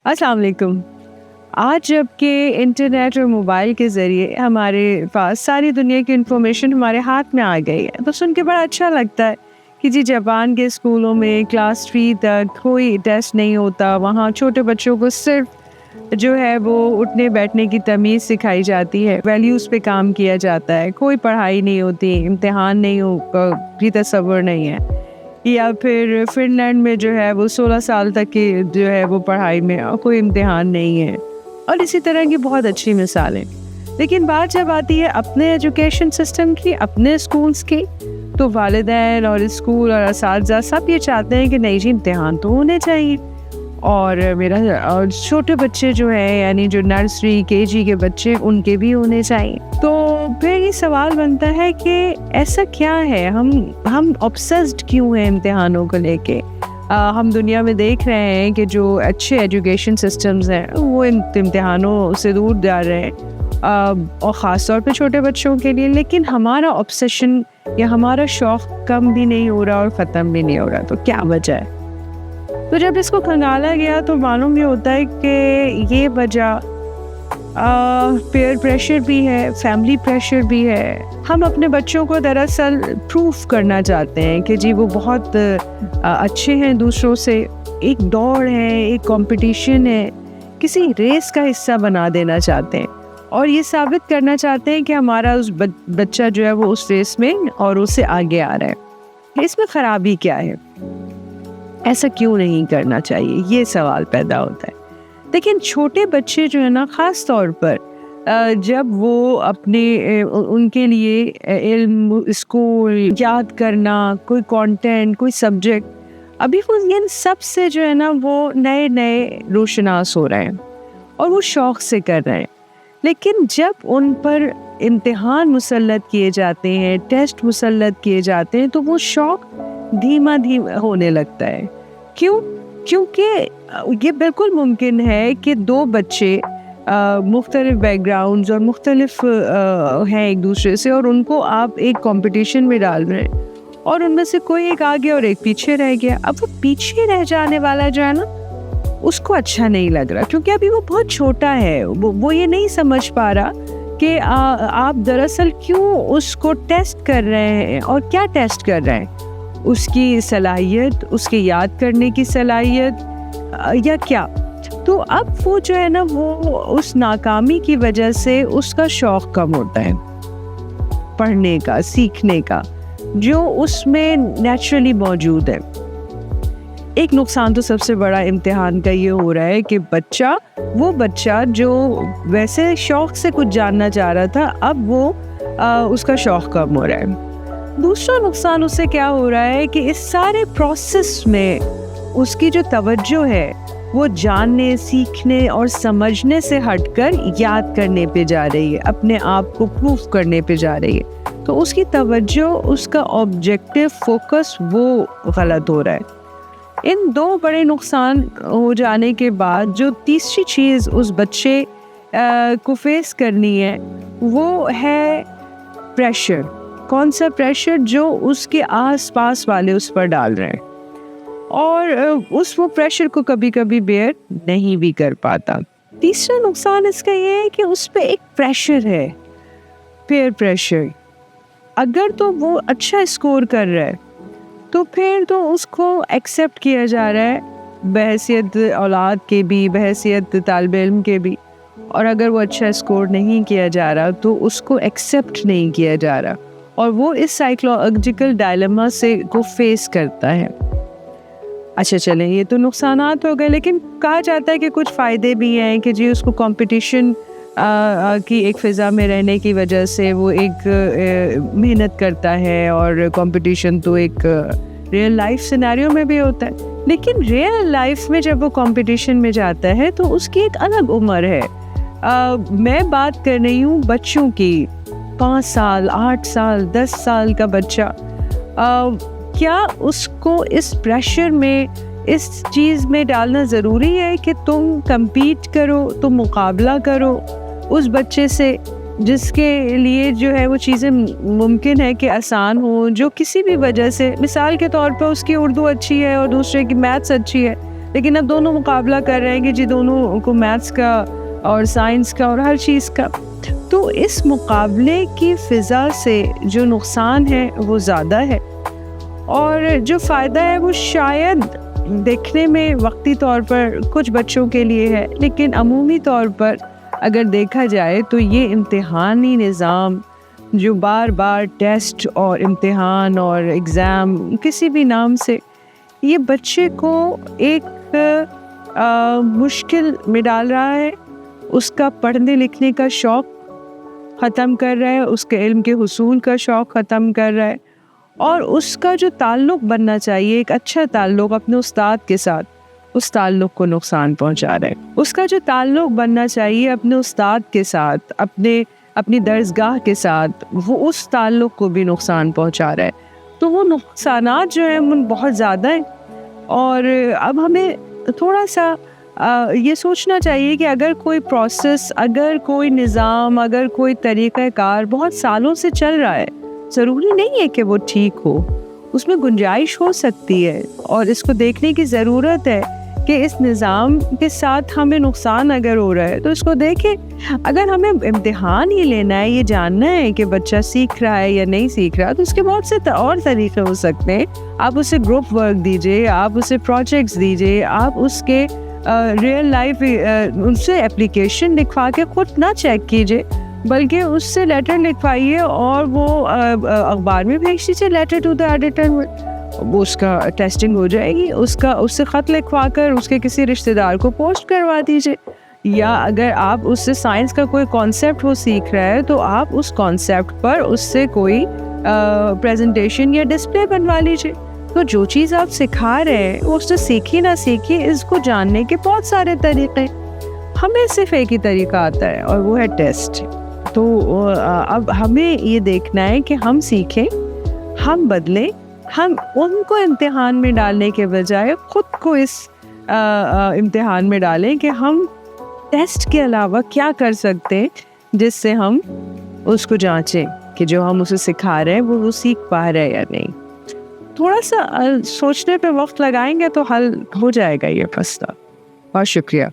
السلام علیکم۔ آج جب کہ انٹرنیٹ اور موبائل کے ذریعے ہمارے پاس ساری دنیا کی انفارمیشن ہمارے ہاتھ میں آ گئی ہے تو سن کے بڑا اچھا لگتا ہے کہ جاپان کے اسکولوں میں کلاس 3 تک کوئی ٹیسٹ نہیں ہوتا، وہاں چھوٹے بچوں کو صرف جو ہے وہ اٹھنے بیٹھنے کی تمیز سکھائی جاتی ہے، ویلیوز پہ کام کیا جاتا ہے، کوئی پڑھائی نہیں ہوتی، امتحان نہیں بھی تصور نہیں ہے۔ یا پھر فن لینڈ میں جو ہے وہ 16 سال تک کی جو ہے وہ پڑھائی میں کوئی امتحان نہیں ہے، اور اسی طرح کی بہت اچھی مثالیں۔ لیکن بات جب آتی ہے اپنے ایجوکیشن سسٹم کی، اپنے اسکولس کی، تو والدین اور اسکول اور اساتذہ سب یہ چاہتے ہیں کہ نہیں جی امتحان تو ہونے چاہیے، اور اور چھوٹے بچے جو ہیں یعنی جو نرسری KG کے بچے ان کے بھی ہونے چاہیے۔ تو پھر یہ سوال بنتا ہے کہ ایسا کیا ہے، ہم obsessed کیوں ہیں امتحانوں کو لے کے؟ ہم دنیا میں دیکھ رہے ہیں کہ جو اچھے ایجوکیشن سسٹمز ہیں وہ امتحانوں سے دور جا رہے ہیں، اور خاص طور پہ چھوٹے بچوں کے لیے، لیکن ہمارا obsession یا ہمارا شوق کم بھی نہیں ہو رہا اور ختم بھی نہیں ہو رہا، تو کیا وجہ ہے؟ تو جب اس کو کھنگالا گیا تو معلوم یہ ہوتا ہے کہ یہ وجہ پیئر پریشر بھی ہے، فیملی پریشر بھی ہے۔ ہم اپنے بچوں کو دراصل پروف کرنا چاہتے ہیں کہ جی وہ بہت اچھے ہیں دوسروں سے، ایک دوڑ ہے، ایک کمپٹیشن ہے، کسی ریس کا حصہ بنا دینا چاہتے ہیں، اور یہ ثابت کرنا چاہتے ہیں کہ ہمارا اس بچہ جو ہے وہ اس ریس میں اور اس سے آگے آ رہا ہے۔ اس میں خرابی کیا ہے؟ ایسا کیوں نہیں کرنا چاہیے؟ یہ سوال پیدا ہوتا ہے۔ لیکن چھوٹے بچے جو ہے نا، خاص طور پر جب وہ اپنے ان کے لیے علم، اسکول یاد کرنا، کوئی کانٹینٹ، کوئی سبجیکٹ، ابھی وہ ان سب سے جو ہے نا وہ نئے روشناس ہو رہے ہیں اور وہ شوق سے کر رہے ہیں۔ لیکن جب ان پر امتحان مسلط کیے جاتے ہیں، ٹیسٹ مسلط کیے جاتے ہیں، تو وہ شوق دھیما ہونے لگتا ہے۔ کیوں؟ کیونکہ یہ بالکل ممکن ہے کہ دو بچے مختلف بیک گراؤنڈز اور مختلف ہیں ایک دوسرے سے، اور ان کو آپ ایک کمپٹیشن میں ڈال رہے ہیں، اور ان میں سے کوئی ایک آگے اور ایک پیچھے رہ گیا۔ اب وہ پیچھے رہ جانے والا جو ہے نا، اس کو اچھا نہیں لگ رہا، کیونکہ ابھی وہ بہت چھوٹا ہے، وہ یہ نہیں سمجھ پا رہا کہ آپ دراصل کیوں اس کو ٹیسٹ کر رہے ہیں اور کیا ٹیسٹ کر رہے ہیں، اس کی صلاحیت، اس کے یاد کرنے کی صلاحیت، یا کیا؟ تو اب وہ جو ہے نا وہ اس ناکامی کی وجہ سے اس کا شوق کم ہوتا ہے پڑھنے کا، سیکھنے کا، جو اس میں نیچرلی موجود ہے۔ ایک نقصان تو سب سے بڑا امتحان کا یہ ہو رہا ہے کہ وہ بچہ جو ویسے شوق سے کچھ جاننا چاہ رہا تھا، اب وہ اس کا شوق کم ہو رہا ہے۔ دوسرا نقصان اس سے کیا ہو رہا ہے کہ اس سارے پروسیس میں اس کی جو توجہ ہے وہ جاننے، سیکھنے اور سمجھنے سے ہٹ کر یاد کرنے پہ جا رہی ہے، اپنے آپ کو پروف کرنے پہ جا رہی ہے، تو اس کی توجہ، اس کا آبجیکٹو فوکس وہ غلط ہو رہا ہے۔ ان دو بڑے نقصان ہو جانے کے بعد جو تیسری چیز اس بچے کو فیس کرنی ہے وہ ہے پریشر۔ کون سا پریشر؟ جو اس کے آس پاس والے اس پر ڈال رہے ہیں، اور وہ پریشر کو کبھی کبھی بیئر نہیں بھی کر پاتا۔ تیسرا نقصان اس کا یہ ہے کہ اس پہ ایک پریشر ہے، پیئر پریشر۔ اگر تو وہ اچھا اسکور کر رہا ہے تو پھر تو اس کو ایکسیپٹ کیا جا رہا ہے بحیثیت اولاد کے بھی، بحیثیت طالب علم کے بھی، اور اگر وہ اچھا اسکور نہیں کیا جا رہا تو اس کو ایکسیپٹ نہیں کیا جا رہا، اور وہ اس سائیکولوجیکل ڈائلیما سے کو فیس کرتا ہے۔ اچھا چلیں، یہ تو نقصانات ہو گئے، لیکن کہا جاتا ہے کہ کچھ فائدے بھی ہیں کہ جی اس کو کمپٹیشن کی ایک فضا میں رہنے کی وجہ سے وہ ایک محنت کرتا ہے، اور کمپٹیشن تو ایک ریئل لائف سینیریو میں بھی ہوتا ہے، لیکن ریئل لائف میں جب وہ کمپٹیشن میں جاتا ہے تو اس کی ایک الگ عمر ہے۔ میں بات کر رہی ہوں بچوں کی، 5 سال، 8 سال، 10 سال کا بچہ، کیا اس کو اس پریشر میں، اس چیز میں ڈالنا ضروری ہے کہ تم کمپیٹ کرو، تم مقابلہ کرو اس بچے سے جس کے لیے جو ہے وہ چیزیں ممکن ہے کہ آسان ہوں، جو کسی بھی وجہ سے، مثال کے طور پر اس کی اردو اچھی ہے اور دوسرے کی میتھس اچھی ہے، لیکن اب دونوں مقابلہ کر رہے ہیں کہ جی دونوں کو میتھس کا اور سائنس کا اور ہر چیز کا. تو اس مقابلے کی فضا سے جو نقصان ہے وہ زیادہ ہے، اور جو فائدہ ہے وہ شاید دیکھنے میں وقتی طور پر کچھ بچوں کے لیے ہے، لیکن عمومی طور پر اگر دیکھا جائے تو یہ امتحانی نظام جو بار بار ٹیسٹ اور امتحان اور ایگزام کسی بھی نام سے، یہ بچے کو ایک مشکل میں ڈال رہا ہے. اس کا پڑھنے لکھنے کا شوق ختم کر رہا ہے، اس کے علم کے حصول کا شوق ختم کر رہا ہے، اور اس کا جو تعلق بننا چاہیے ایک اچھا تعلق اپنے استاد کے ساتھ، اس تعلق کو نقصان پہنچا رہا ہے. اس کا جو تعلق بننا چاہیے اپنے استاد کے ساتھ، اپنی درسگاہ کے ساتھ، وہ اس تعلق کو بھی نقصان پہنچا رہا ہے. تو وہ نقصانات جو ہیں وہ بہت زیادہ ہیں. اور اب ہمیں تھوڑا سا یہ سوچنا چاہیے کہ اگر کوئی پروسیس، اگر کوئی نظام، اگر کوئی طریقہ کار بہت سالوں سے چل رہا ہے، ضروری نہیں ہے کہ وہ ٹھیک ہو، اس میں گنجائش ہو سکتی ہے، اور اس کو دیکھنے کی ضرورت ہے کہ اس نظام کے ساتھ ہمیں نقصان اگر ہو رہا ہے تو اس کو دیکھیں. اگر ہمیں امتحان ہی لینا ہے، یہ جاننا ہے کہ بچہ سیکھ رہا ہے یا نہیں سیکھ رہا، تو اس کے بہت سے اور طریقے ہو سکتے ہیں. آپ اسے گروپ ورک دیجئے، آپ اسے پروجیکٹس دیجئے، آپ اس کے ریئل لائف ان سے اپلیکیشن لکھوا کے خود نہ چیک کیجئے، بلکہ اس سے لیٹر لکھوائیے اور وہ اخبار میں بھیج دیجیے، لیٹر ٹو دا ایڈیٹر میں. وہ اس کا ٹیسٹنگ ہو جائے گی، اس سے خط لکھوا کر اس کے کسی رشتہ دار کو پوسٹ کروا دیجیے. یا اگر آپ اس سے سائنس کا کوئی کانسیپٹ وہ سیکھ رہا ہے تو آپ اس کانسیپٹ پر اس سے کوئی پریزنٹیشن یا ڈسپلے بنوا لیجیے. تو جو چیز آپ سکھا رہے ہیں وہ اس سے سیکھی نہ سیکھی، اس کو جاننے کے بہت سارے طریقے. ہمیں صرف ایک ہی طریقہ آتا ہے اور وہ ہے ٹیسٹ. تو اب ہمیں یہ دیکھنا ہے کہ ہم سیکھیں، ہم بدلیں، ہم ان کو امتحان میں ڈالنے کے بجائے خود کو اس امتحان میں ڈالیں کہ ہم ٹیسٹ کے علاوہ کیا کر سکتے ہیں جس سے ہم اس کو جانچیں کہ جو ہم اسے سکھا رہے ہیں وہ سیکھ پا رہے ہیں یا نہیں. تھوڑا سا سوچنے پہ وقت لگائیں گے تو حل ہو جائے گا یہ مسئلہ. بہت شکریہ.